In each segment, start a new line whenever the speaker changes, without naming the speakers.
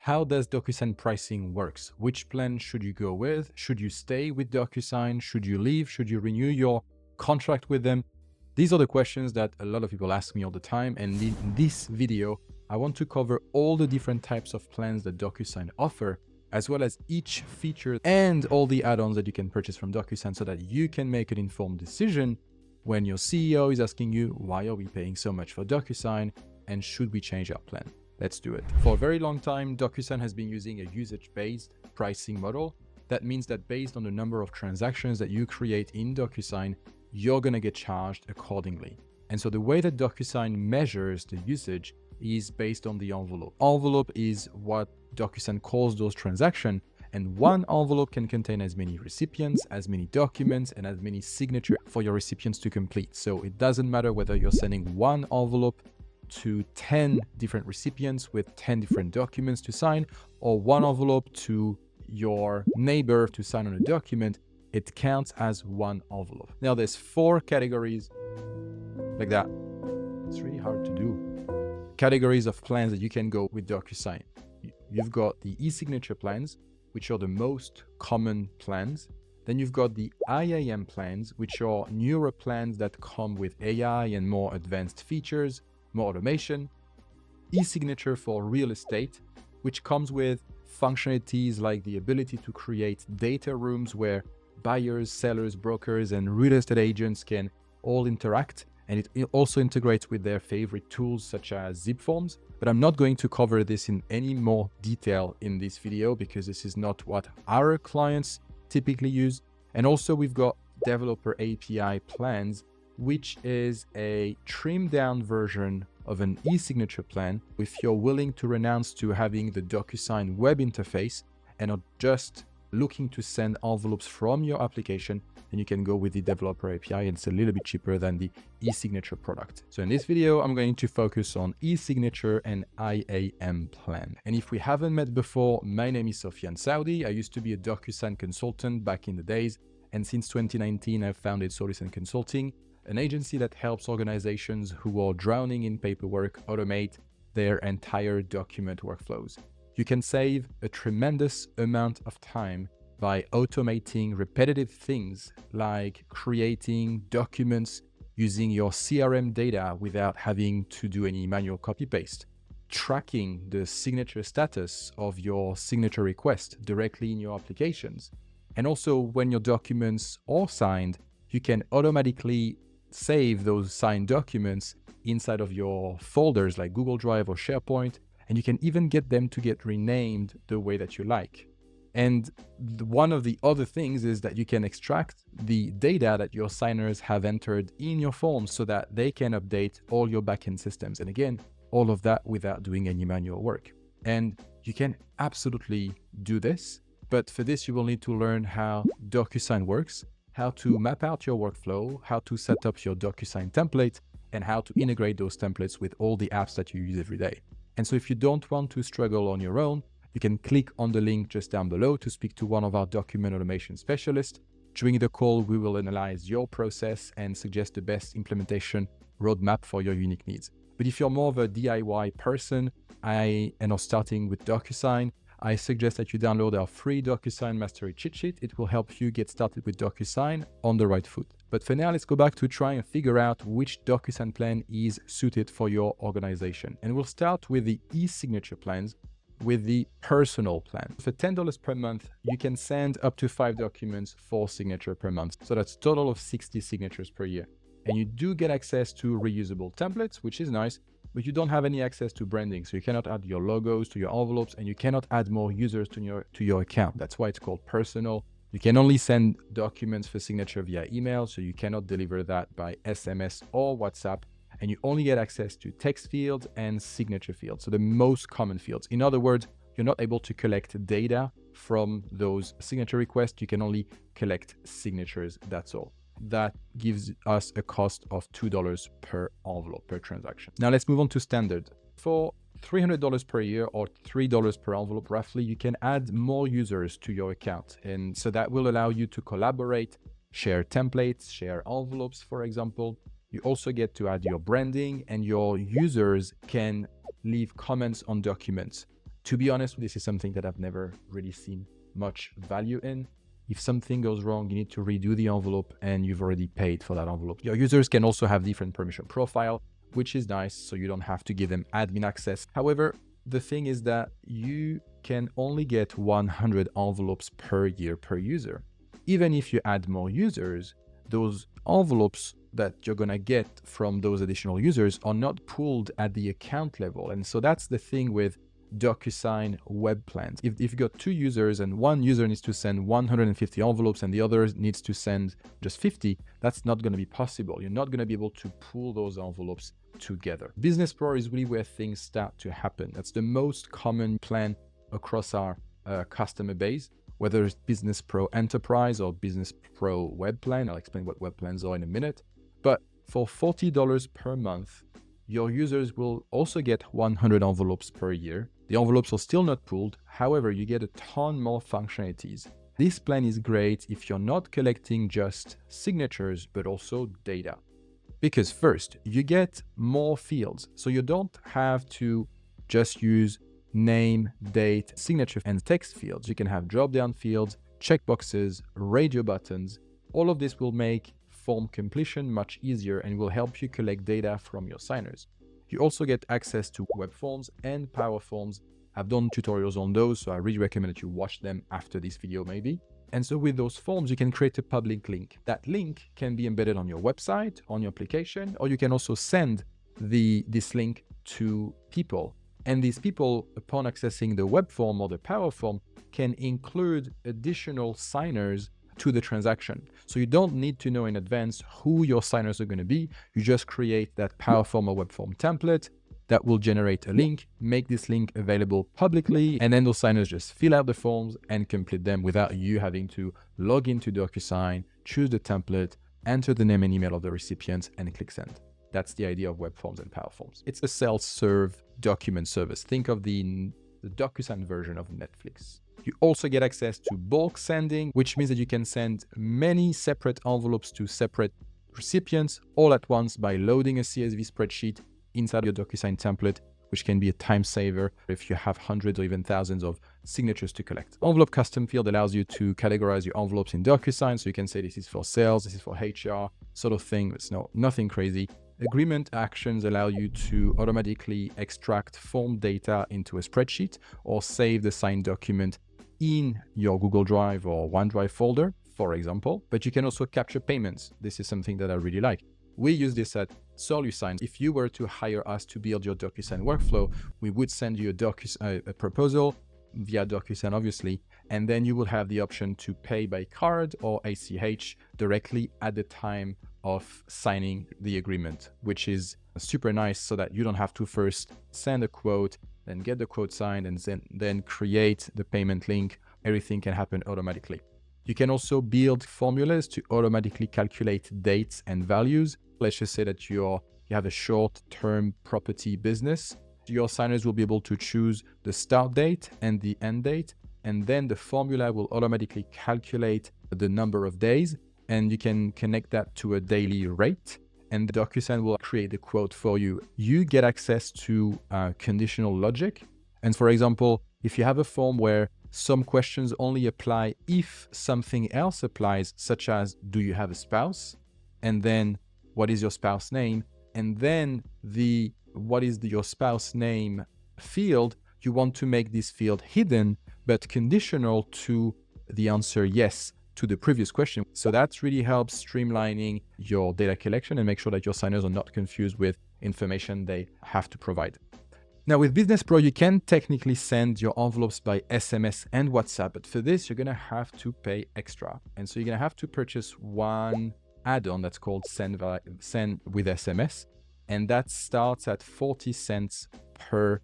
How does Docusign pricing works? Which plan should you go with? Should you stay with Docusign? Should you leave? Should you renew your contract with them? These are the questions that a lot of people ask me all the time. And in this video, I want to cover all the different types of plans that Docusign offer, as well as each feature and all the add-ons that you can purchase from Docusign so that you can make an informed decision when your CEO is asking you, why are we paying so much for Docusign and should we change our plan? Let's do it. For a very long time, Docusign has been using a usage-based pricing model. That means that based on the number of transactions that you create in Docusign, you're going to get charged accordingly. And so the way that Docusign measures the usage is based on the envelope. Envelope is what Docusign calls those transactions, and one envelope can contain as many recipients, as many documents, and as many signatures for your recipients to complete. So it doesn't matter whether you're sending one envelope to 10 different recipients with 10 different documents to sign, or one envelope to your neighbor to sign on a document, it counts as one envelope. Now there's 4 categories like that. It's really hard to do. Categories of plans that you can go with Docusign. You've got the e-signature plans, which are the most common plans. Then you've got the IAM plans, which are newer plans that come with AI and more advanced features, more automation. E-signature for real estate, which comes with functionalities like the ability to create data rooms where buyers, sellers, brokers, and real estate agents can all interact. And it also integrates with their favorite tools such as zip forms. But I'm not going to cover this in any more detail in this video because this is not what our clients typically use. And also we've got developer API plans, which is a trimmed down version of an e-signature plan. If you're willing to renounce to having the Docusign web interface and are just looking to send envelopes from your application, then you can go with the developer API, and it's a little bit cheaper than the e-signature product. So in this video, I'm going to focus on e-signature and IAM plan. And if we haven't met before, my name is Sofiane Saudi. I used to be a Docusign consultant back in the days. And since 2019, I've founded Solution Consulting, an agency that helps organizations who are drowning in paperwork automate their entire document workflows. You can save a tremendous amount of time by automating repetitive things like creating documents using your CRM data without having to do any manual copy-paste, tracking the signature status of your signature request directly in your applications. And also when your documents are signed, you can automatically save those signed documents inside of your folders like Google Drive or SharePoint, and you can even get them to get renamed the way that you like. And one of the other things is that you can extract the data that your signers have entered in your forms so that they can update all your backend systems. And again, all of that without doing any manual work. And you can absolutely do this, but for this, you will need to learn how Docusign works, how to map out your workflow, how to set up your Docusign template, and how to integrate those templates with all the apps that you use every day. And so if you don't want to struggle on your own, you can click on the link just down below to speak to one of our document automation specialists. During the call, we will analyze your process and suggest the best implementation roadmap for your unique needs. But if you're more of a DIY person and are starting with Docusign, I suggest that you download our free Docusign Mastery Cheat Sheet. It will help you get started with Docusign on the right foot. But for now, let's go back to try and figure out which Docusign plan is suited for your organization. And we'll start with the e-signature plans, with the personal plan. For $10 per month, you can send up to 5 documents for signature per month. So that's a total of 60 signatures per year. And you do get access to reusable templates, which is nice, but you don't have any access to branding. So you cannot add your logos to your envelopes, and you cannot add more users to your account. That's why it's called personal. You can only send documents for signature via email, so you cannot deliver that by SMS or WhatsApp. And you only get access to text fields and signature fields, so the most common fields. In other words, you're not able to collect data from those signature requests. You can only collect signatures, that's all. That gives us a cost of $2 per envelope, per transaction. Now let's move on to standard. For $300 per year or $3 per envelope, roughly, you can add more users to your account. And so that will allow you to collaborate, share templates, share envelopes, for example. You also get to add your branding, and your users can leave comments on documents To be honest, this is something that I've never really seen much value in. If something goes wrong, you need to redo the envelope and you've already paid for that envelope. Your users can also have different permission profile, which is nice, so you don't have to give them admin access. However, the thing is that you can only get 100 envelopes per year per user. Even if you add more users, those envelopes that you're gonna get from those additional users are not pooled at the account level. And so that's the thing with Docusign web plans. If you've got 2 users and one user needs to send 150 envelopes and the other needs to send just 50, that's not going to be possible. You're not going to be able to pool those envelopes together. Business Pro is really where things start to happen. That's the most common plan across our customer base, whether it's Business Pro Enterprise or Business Pro Web Plan. I'll explain what web plans are in a minute. But for $40 per month, your users will also get 100 envelopes per year. The envelopes are still not pooled. However, you get a ton more functionalities. This plan is great if you're not collecting just signatures, but also data. Because first, you get more fields. So you don't have to just use name, date, signature, and text fields. You can have drop-down fields, checkboxes, radio buttons. All of this will make form completion much easier and will help you collect data from your signers. You also get access to web forms and power forms. I've done tutorials on those, so I really recommend that you watch them after this video maybe. And so with those forms, you can create a public link. That link can be embedded on your website, on your application, or you can also send this link to people. And these people, upon accessing the web form or the power form, can include additional signers to the transaction. So you don't need to know in advance who your signers are going to be. You just create that power form or web form template that will generate a link, make this link available publicly, and then those signers just fill out the forms and complete them without you having to log into Docusign, choose the template, enter the name and email of the recipient, and click send. That's the idea of web forms and power forms. It's a self-serve document service. Think of the Docusign version of Netflix. You also get access to bulk sending, which means that you can send many separate envelopes to separate recipients all at once by loading a CSV spreadsheet inside your Docusign template, which can be a time saver if you have hundreds or even thousands of signatures to collect. Envelope custom field allows you to categorize your envelopes in Docusign, so you can say this is for sales, this is for HR, sort of thing. It's nothing crazy. Agreement actions allow you to automatically extract form data into a spreadsheet or save the signed document in your Google Drive or OneDrive folder, for example. But you can also capture payments. This is something that I really like. We use this at Solusign. If you were to hire us to build your Docusign workflow, we would send you a proposal via Docusign, obviously, and then you will have the option to pay by card or ACH directly at the time of signing the agreement, which is super nice so that you don't have to first send a quote, then get the quote signed, and then create the payment link. Everything can happen automatically. You can also build formulas to automatically calculate dates and values. Let's just say that you have a short-term property business. Your signers will be able to choose the start date and the end date, and then the formula will automatically calculate the number of days, and you can connect that to a daily rate, and the Docusign will create the quote for you. You get access to conditional logic. And for example, if you have a form where some questions only apply if something else applies, such as, do you have a spouse? And then what is your spouse name? And then what is your spouse name field, you want to make this field hidden, but conditional to the answer yes to the previous question. So that really helps streamlining your data collection and make sure that your signers are not confused with information they have to provide. Now with Business Pro, you can technically send your envelopes by SMS and WhatsApp, but for this, you're gonna have to pay extra. And so you're gonna have to purchase one add-on that's called Send with SMS, and that starts at 40 cents per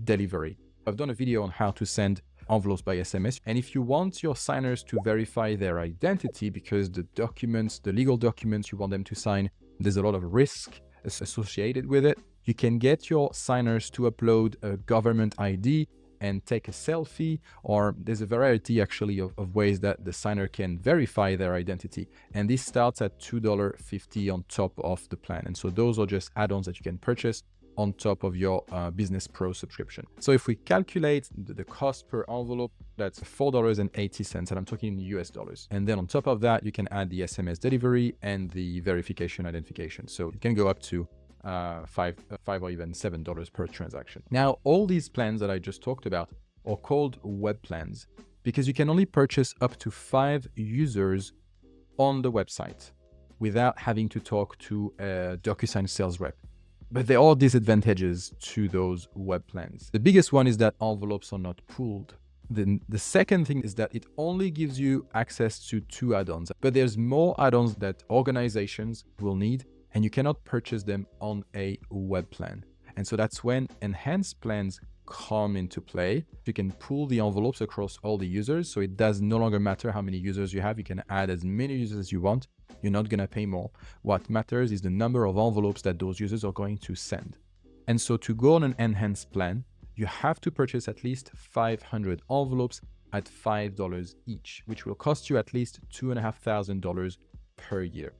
delivery. I've done a video on how to send envelopes by SMS. And if you want your signers to verify their identity, because the legal documents you want them to sign, there's a lot of risk associated with it, you can get your signers to upload a government ID and take a selfie, or there's a variety actually of ways that the signer can verify their identity. And this starts at $2.50 on top of the plan. And so those are just add-ons that you can purchase. on top of your Business Pro subscription. So if we calculate the cost per envelope, that's $4.80, and I'm talking in US dollars. And then on top of that, you can add the SMS delivery and the verification identification. So it can go up to $5 or even $7 per transaction. Now, all these plans that I just talked about are called web plans because you can only purchase up to 5 users on the website without having to talk to a Docusign sales rep. But there are disadvantages to those web plans. The biggest one is that envelopes are not pooled. Then the second thing is that it only gives you access to 2 add-ons, but there's more add-ons that organizations will need, and you cannot purchase them on a web plan. And so that's when enhanced plans come into play. You can pool the envelopes across all the users, so it does no longer matter how many users you have. You can add as many users as you want. You're not going to pay more. What matters is the number of envelopes that those users are going to send. And so to go on an enhanced plan, you have to purchase at least 500 envelopes at $5 each, which will cost you at least $2,500 per year.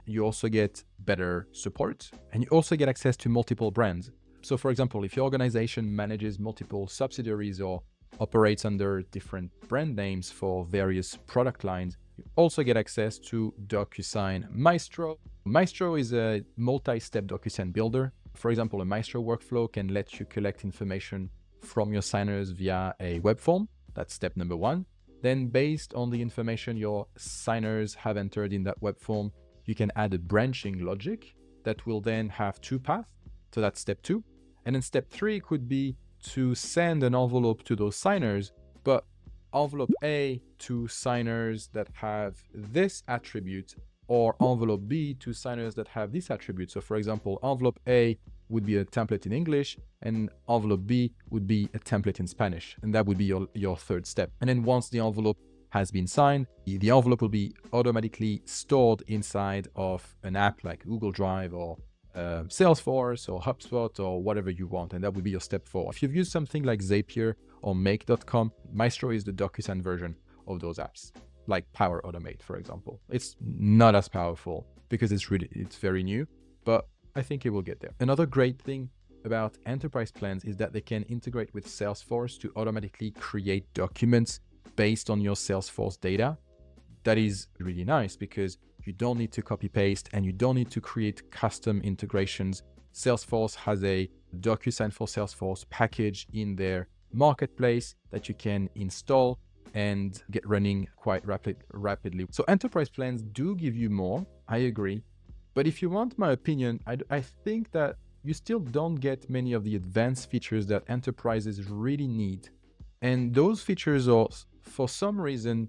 You also get better support, and you also get access to multiple brands. So for example, if your organization manages multiple subsidiaries or operates under different brand names for various product lines, you also get access to Docusign Maestro. Maestro is a multi-step Docusign builder. For example, a Maestro workflow can let you collect information from your signers via a web form. That's step number 1. Then based on the information your signers have entered in that web form, you can add a branching logic that will then have 2 paths. So that's step 2. And then step 3 could be to send an envelope to those signers, but envelope A to signers that have this attribute, or envelope B to signers that have this attribute. So for example, envelope A would be a template in English, and envelope B would be a template in Spanish. And that would be your third step. And then once the envelope has been signed, the envelope will be automatically stored inside of an app like Google Drive or Salesforce or HubSpot or whatever you want, and that would be your step 4. If you've used something like Zapier or Make.com, Maestro is the Docusign version of those apps, like Power Automate, for example. It's not as powerful because it's very new, but I think it will get there. Another great thing about enterprise plans is that they can integrate with Salesforce to automatically create documents based on your Salesforce data. That is really nice because you don't need to copy paste and you don't need to create custom integrations. Salesforce has a Docusign for Salesforce package in their marketplace that you can install and get running quite rapidly. So enterprise plans do give you more, I agree. But if you want my opinion, I think that you still don't get many of the advanced features that enterprises really need. And those features are, for some reason,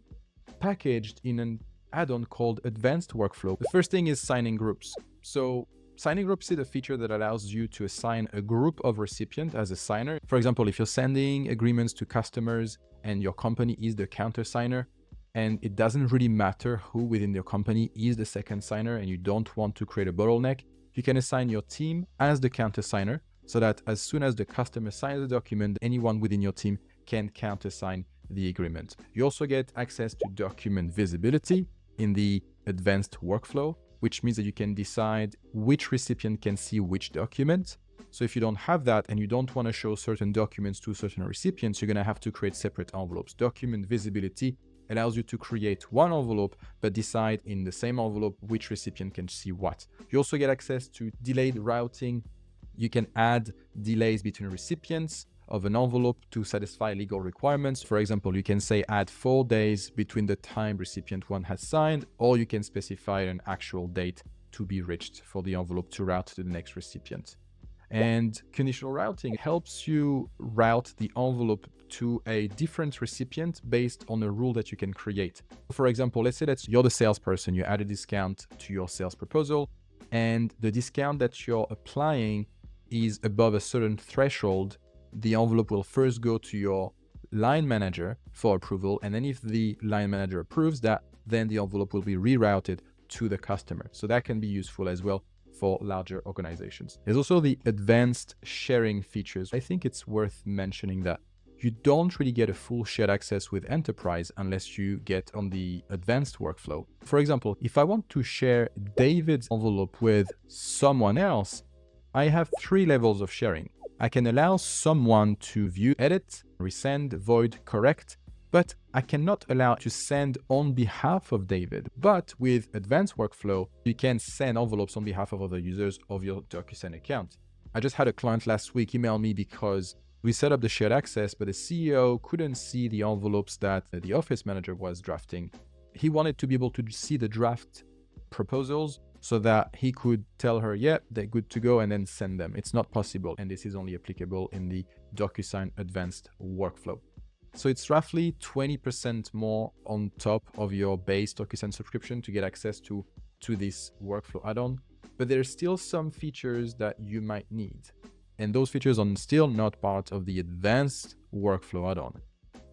packaged in an add-on called Advanced Workflow. The first thing is signing groups. So signing groups is a feature that allows you to assign a group of recipients as a signer. For example, if you're sending agreements to customers and your company is the countersigner, and it doesn't really matter who within your company is the second signer and you don't want to create a bottleneck, you can assign your team as the countersigner so that as soon as the customer signs the document, anyone within your team can countersign the agreement. You also get access to document visibility in the advanced workflow, which means that you can decide which recipient can see which document. So if you don't have that and you don't want to show certain documents to certain recipients, you're going to have to create separate envelopes. Document visibility allows you to create one envelope, but decide in the same envelope which recipient can see what. You also get access to delayed routing. You can add delays between recipients of an envelope to satisfy legal requirements. For example, you can say add 4 days between the time recipient 1 has signed, or you can specify an actual date to be reached for the envelope to route to the next recipient. And conditional routing helps you route the envelope to a different recipient based on a rule that you can create. For example, let's say that you're the salesperson, you add a discount to your sales proposal, and the discount that you're applying is above a certain threshold. The envelope will first go to your line manager for approval. And then if the line manager approves that, then the envelope will be rerouted to the customer. So that can be useful as well for larger organizations. There's also the advanced sharing features. I think it's worth mentioning that you don't really get a full shared access with enterprise unless you get on the advanced workflow. For example, if I want to share David's envelope with someone else, I have 3 levels of sharing. I can allow someone to view, edit, resend, void, correct, but I cannot allow to send on behalf of David. But with advanced workflow, you can send envelopes on behalf of other users of your Docusign account. I just had a client last week email me because we set up the shared access, but the CEO couldn't see the envelopes that the office manager was drafting. He wanted to be able to see the draft proposals so that he could tell her, yeah, they're good to go, and then send them. It's not possible, and this is only applicable in the Docusign advanced workflow. So it's roughly 20% more on top of your base Docusign subscription to get access to this workflow add-on. But there's still some features that you might need. And those features are still not part of the advanced workflow add-on.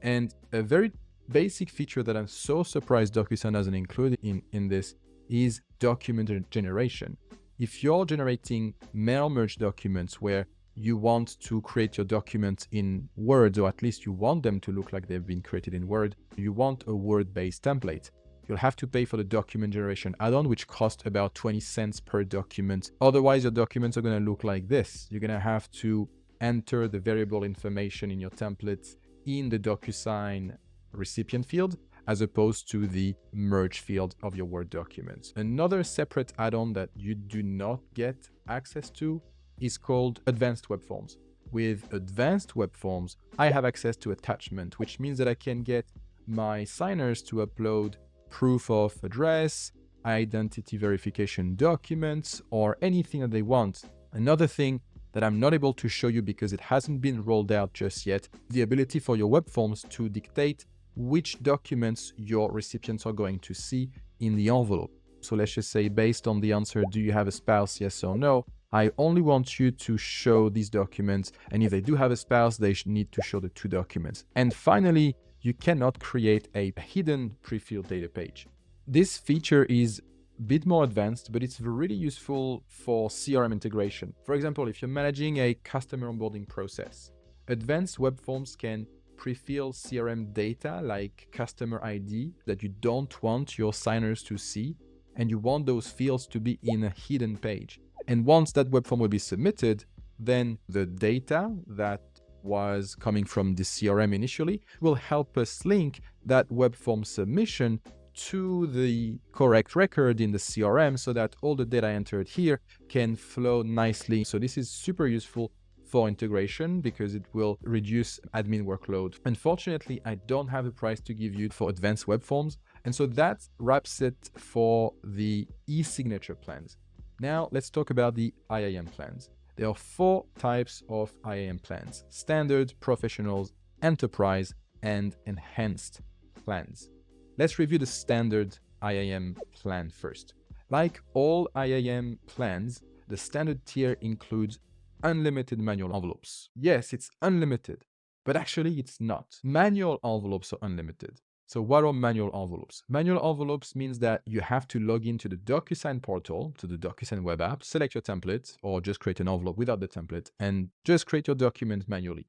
And a very basic feature that I'm so surprised Docusign hasn't included in this is document generation. If you're generating mail merge documents where you want to create your documents in Word, or at least you want them to look like they've been created in Word, you want a Word-based template, you'll have to pay for the document generation add-on, which costs about 20 cents per document. Otherwise, your documents are going to look like this. You're going to have to enter the variable information in your templates in the Docusign recipient field, as opposed to the merge field of your Word documents. Another separate add-on that you do not get access to is called Advanced Web Forms. With Advanced Web Forms, I have access to attachment, which means that I can get my signers to upload proof of address, identity verification documents, or anything that they want. Another thing that I'm not able to show you because it hasn't been rolled out just yet, the ability for your web forms to dictate which documents your recipients are going to see in the envelope. So let's just say, based on the answer, do you have a spouse, yes or no, I only want you to show these documents, and if they do have a spouse, they need to show the 2 documents. And finally, you cannot create a hidden pre-filled data page. This feature is a bit more advanced, but it's really useful for CRM integration. For example, if you're managing a customer onboarding process, advanced web forms can pre-fill CRM data like customer ID that you don't want your signers to see, and you want those fields to be in a hidden page. And once that web form will be submitted, then the data that was coming from the CRM initially will help us link that web form submission to the correct record in the CRM so that all the data entered here can flow nicely. So this is super useful for integration because it will reduce admin workload. Unfortunately, I don't have a price to give you for advanced web forms. And so that wraps it for the e-signature plans. Now let's talk about the IAM plans. There are 4 types of IAM plans: standard, professionals, enterprise, and enhanced plans. Let's review the standard IAM plan first. Like all IAM plans, the standard tier includes unlimited manual envelopes. Yes, it's unlimited, but actually it's not. Manual envelopes are unlimited. So what are manual envelopes? Manual envelopes means that you have to log into the Docusign portal, to the Docusign web app, select your template, or just create an envelope without the template, and just create your document manually.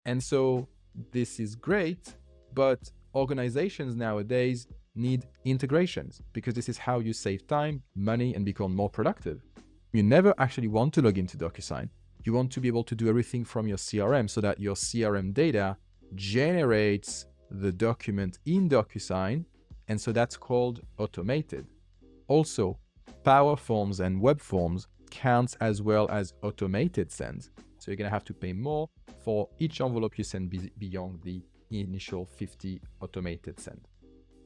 And so this is great, but organizations nowadays need integrations because this is how you save time, money, and become more productive. You never actually want to log into Docusign. You want to be able to do everything from your CRM so that your CRM data generates the document in Docusign, and so that's called automated. Also, Power Forms and Web Forms counts as well as automated sends. So you're going to have to pay more for each envelope you send beyond the initial 50 automated send.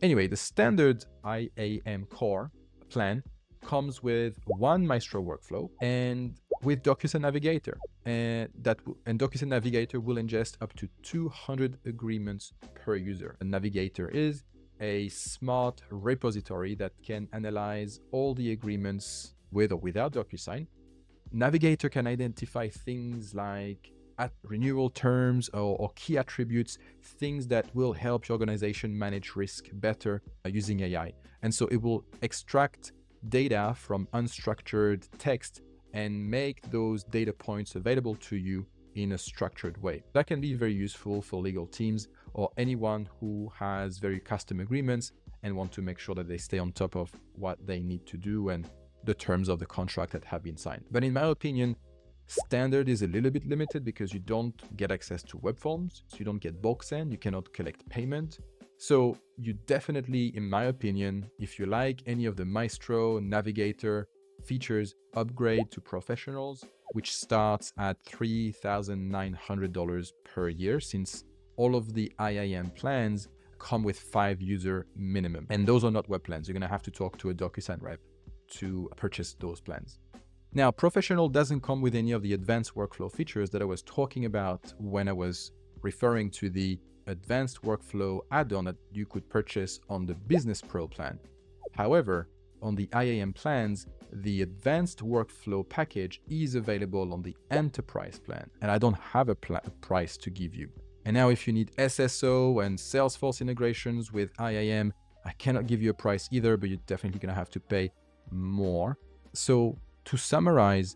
Anyway, the standard IAM core plan comes with 1 Maestro workflow and with Docusign Navigator. And Docusign Navigator will ingest up to 200 agreements per user. A Navigator is a smart repository that can analyze all the agreements with or without Docusign. Navigator can identify things like renewal terms or key attributes, things that will help your organization manage risk better using AI. And so it will extract data from unstructured text and make those data points available to you in a structured way. That can be very useful for legal teams or anyone who has very custom agreements and want to make sure that they stay on top of what they need to do and the terms of the contract that have been signed. But in my opinion, Standard is a little bit limited because you don't get access to web forms, so you don't get bulk send, you cannot collect payment. So you definitely, in my opinion, if you like any of the Maestro, Navigator features, upgrade to Professionals, which starts at $3,900 per year, since all of the IAM plans come with 5 user minimum. And those are not web plans. You're going to have to talk to a Docusign rep to purchase those plans. Now, Professional doesn't come with any of the advanced workflow features that I was talking about when I was referring to the advanced workflow add-on that you could purchase on the Business Pro plan. However, on the IAM plans, the advanced workflow package is available on the Enterprise plan, and I don't have a price to give you. And now if you need SSO and Salesforce integrations with IAM, I cannot give you a price either, but you're definitely going to have to pay more. So to summarize,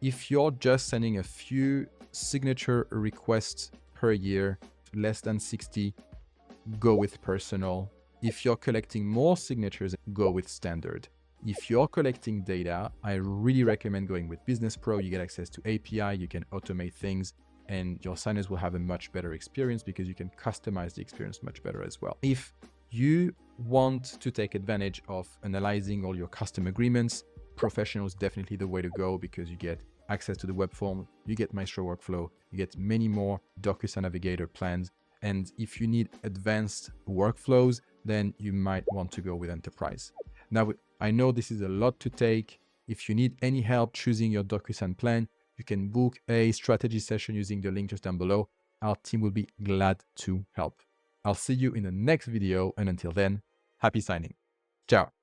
if you're just sending a few signature requests per year, less than 60, go with Personal. If you're collecting more signatures, go with Standard. If you're collecting data, I really recommend going with Business Pro. You get access to API, you can automate things, and your signers will have a much better experience because you can customize the experience much better as well. If you want to take advantage of analyzing all your custom agreements, Professional is definitely the way to go because you get access to the web form, you get Maestro Workflow, you get many more Docusign Navigator plans. And if you need advanced workflows, then you might want to go with Enterprise. Now, I know this is a lot to take. If you need any help choosing your Docusign plan, you can book a strategy session using the link just down below. Our team will be glad to help. I'll see you in the next video, and until then, happy signing. Ciao.